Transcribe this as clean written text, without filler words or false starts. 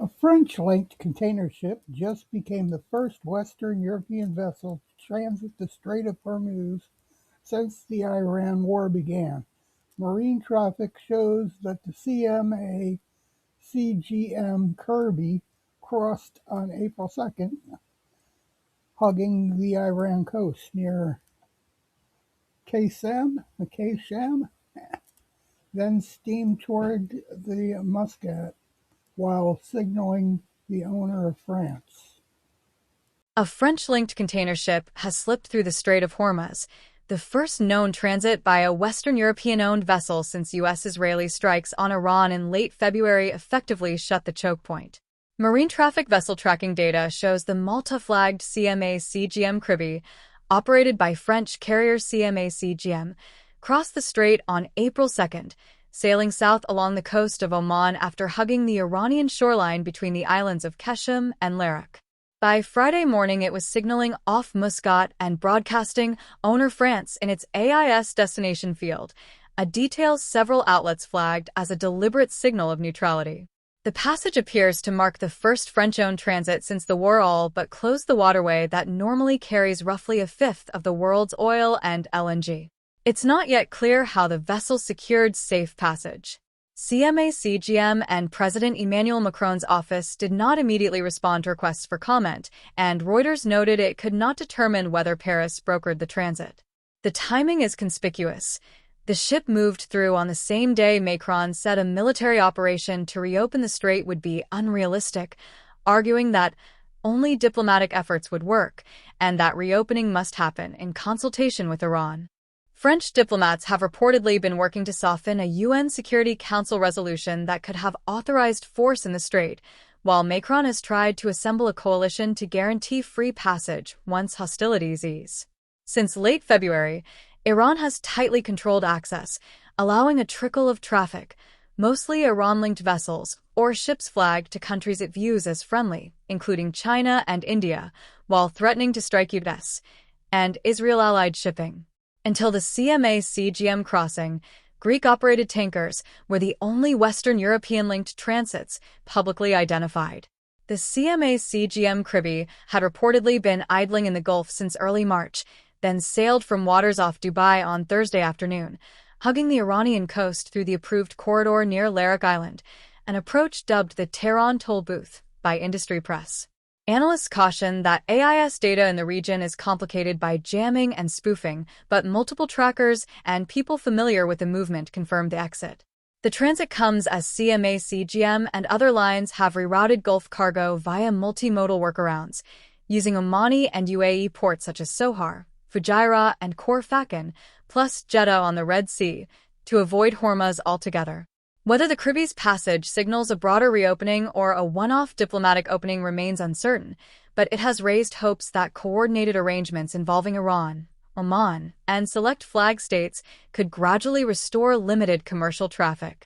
A French-linked container ship just became the first Western European vessel to transit the Strait of Hormuz since the Iran war began. MarineTraffic shows that the CMA CGM Kribi crossed on April 2nd, hugging the Iran coast near Qeshm, then steamed toward the Muscat while signaling the owner of France. A French-linked container ship has slipped through the Strait of Hormuz, the first known transit by a Western European-owned vessel since U.S. Israeli strikes on Iran in late February effectively shut the choke point. MarineTraffic vessel tracking data shows the Malta-flagged CMA CGM Kribi, operated by French carrier CMA CGM, crossed the strait on April 2nd, sailing south along the coast of Oman after hugging the Iranian shoreline between the islands of Qeshm and Larak. By Friday morning, it was signaling off Muscat and broadcasting "Owner France" in its AIS destination field, a detail several outlets flagged as a deliberate signal of neutrality. The passage appears to mark the first French-owned transit since the war all but closed the waterway that normally carries roughly a fifth of the world's oil and LNG. It's not yet clear how the vessel secured safe passage. CMA CGM and President Emmanuel Macron's office did not immediately respond to requests for comment, and Reuters noted it could not determine whether Paris brokered the transit. The timing is conspicuous. The ship moved through on the same day Macron said a military operation to reopen the strait would be unrealistic, arguing that only diplomatic efforts would work, and that reopening must happen in consultation with Iran. French diplomats have reportedly been working to soften a UN Security Council resolution that could have authorized force in the strait, while Macron has tried to assemble a coalition to guarantee free passage once hostilities ease. Since late February, Iran has tightly controlled access, allowing a trickle of traffic, mostly Iran-linked vessels or ships flagged to countries it views as friendly, including China and India, while threatening to strike U.S. and Israel-allied shipping. Until the CMA CGM crossing, Greek-operated tankers were the only Western European-linked transits publicly identified. The CMA CGM Kribi had reportedly been idling in the Gulf since early March, then sailed from waters off Dubai on Thursday afternoon, hugging the Iranian coast through the approved corridor near Larak Island, an approach dubbed the Tehran toll booth by industry press. Analysts caution that AIS data in the region is complicated by jamming and spoofing, but multiple trackers and people familiar with the movement confirmed the exit. The transit comes as CMA CGM and other lines have rerouted Gulf cargo via multimodal workarounds, using Omani and UAE ports such as Sohar, Fujairah, and Khor Fakkan, plus Jeddah on the Red Sea, to avoid Hormuz altogether. Whether the Kribi's passage signals a broader reopening or a one-off diplomatic opening remains uncertain, but it has raised hopes that coordinated arrangements involving Iran, Oman, and select flag states could gradually restore limited commercial traffic.